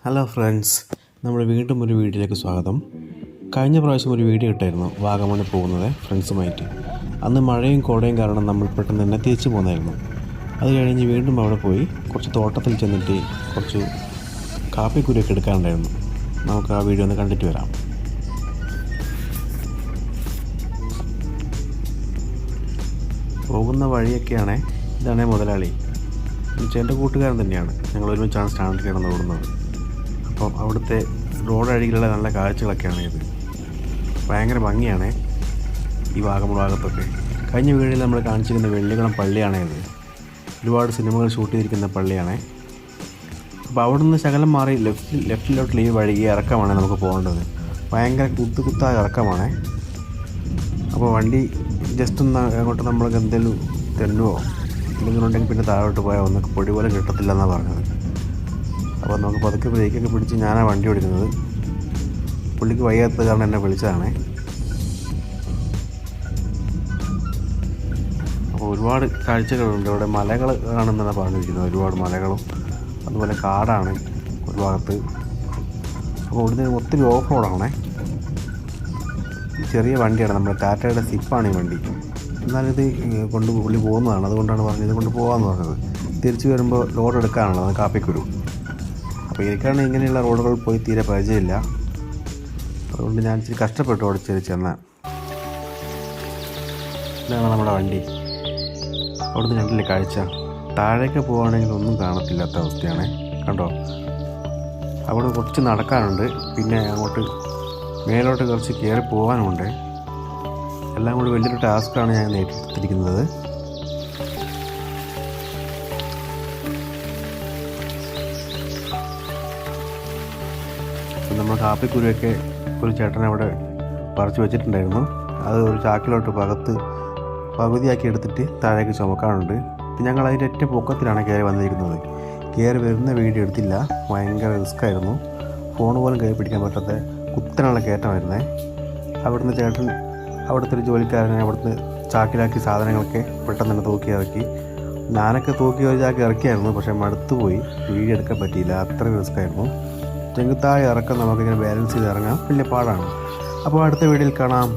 Hello friends, നമ്മൾ വീണ്ടും ഒരു വീഡിയോയിലേക്ക് സ്വാഗതം. കഴിഞ്ഞ പ്രാവശ്യം ഒരു വീഡിയോ ഇട്ടായിരുന്നു വാഗമണ്ണിൽ പോകുന്നത് ഫ്രണ്ട്സുമായിട്ട്. അന്ന് മഴയും കോടയും കാരണം നമ്മൾ പെട്ടെന്ന് തന്നെ തിരിച്ചു പോകുന്നായിരുന്നു. അത് കഴിഞ്ഞ് വീണ്ടും അവിടെ പോയി കുറച്ച് തോട്ടത്തിൽ ചെന്നിട്ട് കുറച്ച് കാപ്പിക്കുരുയൊക്കെ എടുക്കാനുണ്ടായിരുന്നു. നമുക്ക് ആ വീഡിയോ ഒന്ന് കണ്ടിട്ട് വരാം. പോകുന്ന വഴിയൊക്കെയാണേ. ഇതാണേ മുതലാളി, എൻ്റെ കൂട്ടുകാരൻ തന്നെയാണ്. ഞങ്ങൾ ഒരുമിച്ചാണ് സ്റ്റാൻഡിൽ കിടന്ന് ഓടുന്നത്. അപ്പം അവിടുത്തെ റോഡരികിലുള്ള നല്ല കാഴ്ചകളൊക്കെയാണ് ഇത്. ഭയങ്കര ഭംഗിയാണ് ഈ വാഗമൺ ഭാഗത്തൊക്കെ. കഴിഞ്ഞ വീഡിയോയിൽ നമ്മൾ കാണിച്ചിരിക്കുന്ന വെള്ളിക്കുളം പള്ളിയാണ് ഇത്. ഒരുപാട് സിനിമകൾ ഷൂട്ട് ചെയ്തിരിക്കുന്ന പള്ളിയാണ്. അപ്പോൾ അവിടെ നിന്ന് ശകലം മാറി ലെഫ്റ്റിലോട്ടുള്ള ഈ വഴി ഇറക്കമാണ് നമുക്ക് പോകേണ്ടത്. ഭയങ്കര കുത്തായ ഇറക്കമാണ്. അപ്പോൾ വണ്ടി ജസ്റ്റ് ഒന്ന് അങ്ങോട്ട് നമ്മൾക്ക് എന്തെങ്കിലും തെന്നുവോ എന്തെങ്കിലും ഉണ്ടെങ്കിൽ പിന്നെ താഴോട്ട് പോയാൽ ഒന്നൊക്കെ പൊടി പോലെ കിട്ടത്തില്ല എന്നാണ് പറഞ്ഞത്. അപ്പോൾ നമുക്ക് പതുക്കെ ബ്രേക്കൊക്കെ പിടിച്ച് ഞാനാണ് വണ്ടി ഓടിക്കുന്നത്. പുള്ളിക്ക് വയ്യാത്തത് കാരണം എന്നെ വിളിച്ചതാണ്. അപ്പോൾ ഒരുപാട് കാഴ്ചകളുണ്ട് ഇവിടെ. മലകൾ കാണുന്നതാണ് പറഞ്ഞിരിക്കുന്നത്. ഒരുപാട് മലകളും അതുപോലെ കാടാണ് ഒരു ഭാഗത്ത്. അപ്പോൾ ഇവിടുന്ന് ഒത്തിരി ഓഫ് റോഡാണേ. ചെറിയ വണ്ടിയാണ്, നമ്മുടെ ടാറ്റയുടെ സിപ്പാണ് ഈ വണ്ടി. എന്നാലിത് കൊണ്ട് പുള്ളി പോകുന്നതാണ്. അതുകൊണ്ടാണ് പറഞ്ഞത് ഇത് കൊണ്ട് പോകാമെന്ന് പറഞ്ഞത്. തിരിച്ചു വരുമ്പോൾ ലോഡ് എടുക്കാനാണല്ലോ, അത് കാപ്പിക്കുരു. അപ്പോൾ എനിക്കാണ് ഇങ്ങനെയുള്ള റോഡുകൾ പോയി തീരെ പരിചയമില്ല. അതുകൊണ്ട് ഞാൻ ഇച്ചിരി കഷ്ടപ്പെട്ടു ഓടിച്ചേരി ചെന്നാൽ. ഇതാണ് നമ്മുടെ വണ്ടി. അവിടുന്ന് കണ്ടില്ലേ കാഴ്ച. താഴേക്ക് പോവുകയാണെങ്കിൽ ഒന്നും കാണത്തില്ലാത്ത അവസ്ഥയാണ്. കണ്ടോ, അവിടെ കുറച്ച് നടക്കാനുണ്ട്. പിന്നെ അങ്ങോട്ട് മേലോട്ട് കുറച്ച് കയറി പോകാനുമുണ്ട്. എല്ലാം കൂടി വലിയൊരു ടാസ്ക്കാണ് ഞാൻ ഏറ്റെടുത്തിരിക്കുന്നത്. നമ്മൾ കാപ്പിക്കുരുവൊക്കെ ഒരു ചേട്ടൻ അവിടെ പറിച്ച് വെച്ചിട്ടുണ്ടായിരുന്നു. അത് ഒരു ചാക്കിലോട്ട് പകുതിയാക്കി എടുത്തിട്ട് താഴേക്ക് ചുമക്കാനുണ്ട്. ഞങ്ങൾ അതിൻ്റെ ഒറ്റ പൊക്കത്തിലാണ് കയറി വന്നിരിക്കുന്നത്. കയറി വരുന്ന വീഡിയോ എടുത്തില്ല. ഭയങ്കര റിസ്ക്കായിരുന്നു. ഫോൺ പോലും കയറി പിടിക്കാൻ പറ്റാത്ത കുത്തനുള്ള കയറ്റമായിരുന്നേ. അവിടുന്ന് ചേട്ടൻ, അവിടുത്തെ ഒരു ജോലിക്കാരനെ അവിടുന്ന് ചാക്കിലാക്കി സാധനങ്ങളൊക്കെ പെട്ടെന്ന് തന്നെ തൂക്കി ഇറക്കി. ഞാനൊക്കെ തൂക്കി ഒരു ചാക്ക് ഇറക്കിയായിരുന്നു. പക്ഷേ മടുത്തു പോയി, വീഡിയോ എടുക്കാൻ പറ്റിയില്ല. അത്രയും റിസ്ക്കായിരുന്നു. ചെങ്കുത്തായ ഇറക്കം നമുക്കിങ്ങനെ ബാലൻസ് ചെയ്ത് ഇറങ്ങാൻ വലിയ പാടാണ്. അപ്പോൾ അടുത്ത വീഡിയോയിൽ കാണാം.